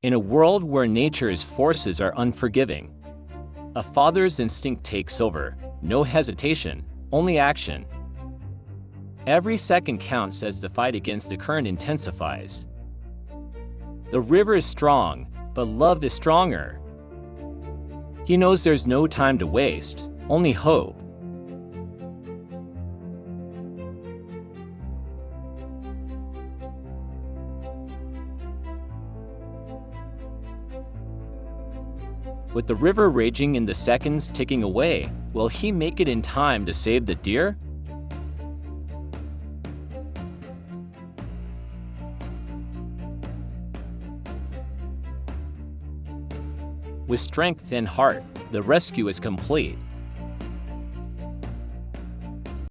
In a world where nature's forces are unforgiving, a father's instinct takes over. No hesitation, only action. Every second counts as the fight against the current intensifies. The river is strong, but love is stronger. He knows there's no time to waste, only hope. With the river raging and the seconds ticking away, will he make it in time to save the deer? With strength and heart, the rescue is complete.